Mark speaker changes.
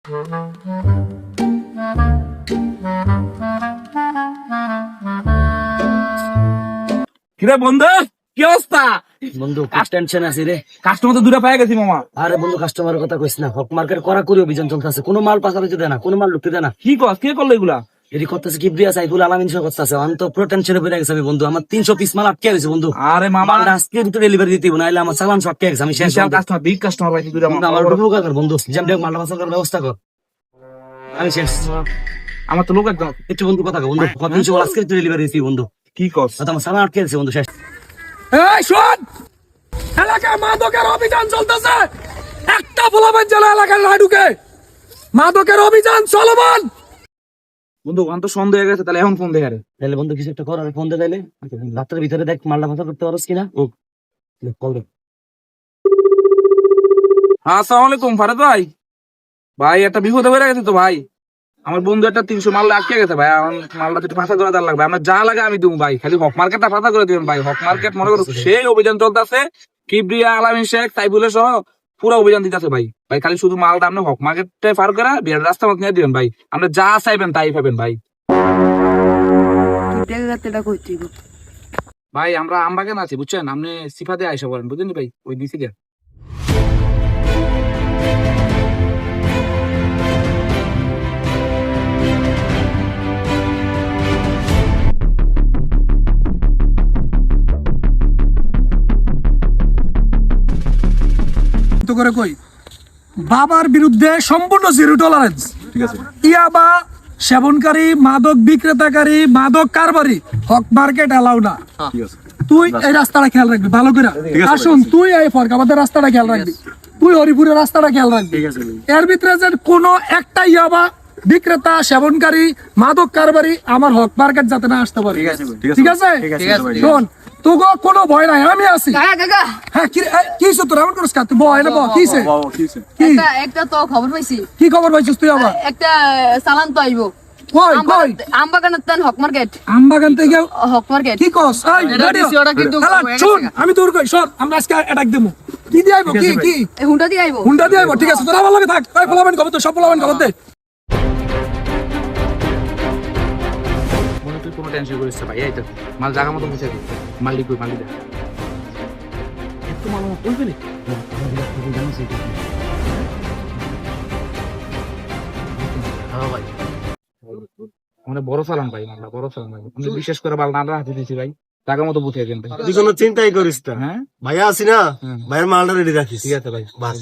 Speaker 1: কিরে বন্ধু, কি অবস্থা?
Speaker 2: বন্ধু টেনশন আছে রে।
Speaker 1: কাস্টমার তো দূরে পাই গেছি মামা।
Speaker 2: আরে বন্ধু কাস্টমারের কথা কইস না, হক মার্কেট করা করি অভিযান চলতেছে, কোনো মাল পাচারে দেয় না, কোনো মাল ঢুকতে দেয় না।
Speaker 1: কি কস, কে করলো এগুলা?
Speaker 2: এটি করতেছে কিবরিয়া সাইফুল আলামিন সহ করতেছে। আমি তো পুরো টেনশনে পড়ে গেছি বন্ধু, আমার 300 পিস মাল আটকে গেছে বন্ধু।
Speaker 1: আরে মামা,
Speaker 2: মালটা আজকে ভিতরে ডেলিভারি দিতে হবে, নাহলে আমার চালান সব আটকে গেছে। আমি শেষ
Speaker 1: বিশাল কাস্টমার, বিগ কাস্টমার পাইছি দূরে
Speaker 2: বন্ধু,
Speaker 1: মামা।
Speaker 2: আমার বড় উপকার কর বন্ধু, যেমন মালটা পাচার করার ব্যবস্থা কর। আমি শেষ।
Speaker 1: আমার তো লোক একদম।
Speaker 2: একটু বন্ধু কথা কর বন্ধু, 300 মাল আজকে ডেলিভারি দিতে বন্ধু।
Speaker 1: কি কস?
Speaker 2: আমার চালান আটকে গেছে বন্ধু, শেষ।
Speaker 1: এই শোন, এলাকায় মাদকের অভিযান চলতেছে। একটা পোলাপান যেন এলাকার না ঢুকে। মাদকের অভিযান চলমান। বন্ধু অন্ত সন্দেহ হয়ে গেছে, তাহলে এখন ফোন দে।
Speaker 2: তাহলে বন্ধু কিছু একটা কর, আমি ফোন দিয়ে তাইলে রাতের ভিতরে দেখ মালটা পাচার করতে পারোস কিনা।
Speaker 1: ও
Speaker 2: কল দে।
Speaker 1: আসসালামু আলাইকুম ফারাদ ভাই। ভাই একটা বিপদে বেড়ে গেছে তো ভাই। আমার বন্ধু একটা 300 মাল আটকে গেছে ভাই। আমার মালটা একটু পাতা করে দেওয়ার লাগবে। আমার যা লাগে আমি দেবো ভাই, খালি হক মার্কেটটা পাতা করে দিবেন ভাই। হক মার্কেট মনে করো সেই অভিযান চলতেছে। কিবরিয়া আলামিন শেখ সাইফুলের সহ পুরো অভিযান দিতেছে ভাই। ভাই খালি শুধু মালটা আপনি হক মার্কেটে পার করে বিয়ার রাস্তা মত নিয়ে দিবেন ভাই। আপনি যা চাইবেন তাই পাবেন ভাই। ভাই আমরা আমবাগান আছি বুঝছেন, আপনি সিফাতে আইসা বলেন বুঝলেন ভাই, ওই দিছি দেন।
Speaker 3: করে কই বাবার বিরুদ্ধে সম্পূর্ণ জিরো টলারেন্স। ঠিক আছে, ইয়াবা সেবনকারী, মাদক বিক্রেতাকারী, মাদক কারবারি হক মার্কেট এলাও না। তুই এই রাস্তাটা খেয়াল রাখবি ভালো করে। আসুন, তুই এই ফরকাবাদের রাস্তাটা খেয়াল রাখবি, তুই হরিপুরের রাস্তাটা খেয়াল রাখবি। এর ভিতরে যে কোনো একটা ইয়াবা বিক্রেতা, সেবনকারী, মাদক কারবারি আমার হক মার্কেট যাতে না আসতে পারে। ঠিক আছে? শোন, তোকে কোনো ভয় নাই, আমি আছি। হ্যাঁ, কি তোর এমন করিস তুই? ভয় না, কিসে
Speaker 4: একটা তো খবর পাইছি।
Speaker 3: কি খবর পাইছিস তুই? আবার
Speaker 4: একটা চালান তো আইবো
Speaker 3: কই কই?
Speaker 4: আমবাগানের তেন হক মার্কেট।
Speaker 3: আমবাগান থেকে
Speaker 4: হক মার্কেট
Speaker 3: কি কস? এই রেডিও হ্যালো, শুন, আমি তোর কই সর, আমরা আজকে অ্যাটাক দেবো। কি দিয়ে আইবো? কি
Speaker 4: হুন্ডা দিয়ে আইবো।
Speaker 3: হুন্ডা দিয়ে আইবো? ঠিক আছে, তোরা ভালো লাগে থাক। এই ফলাবেন খবর, তো সব ফলাবেন খবর দে।
Speaker 1: মনে তুই কোনো টেনশন করিস না ভাই, এই তো মাল জায়গা মতো বুঝে দিই। মাল লিখুই, মাল লিখে
Speaker 2: একটু মাল আমার বলবে না। হ্যাঁ ভাই,
Speaker 1: আমাদের বড় চালান ভাই, মালটা বড় চালান ভাই। আমি বিশেষ করে মাল না হাতে দিয়েছি ভাই, জায়গা মতো বুঝে দেন ভাই।
Speaker 5: তুই কোনো চিন্তাই করিস না,
Speaker 1: হ্যাঁ
Speaker 5: ভাইয়া আছি না, ভাইয়ের মালটা রেডি রাখিস।
Speaker 1: ঠিক আছে ভাই,
Speaker 5: বাস।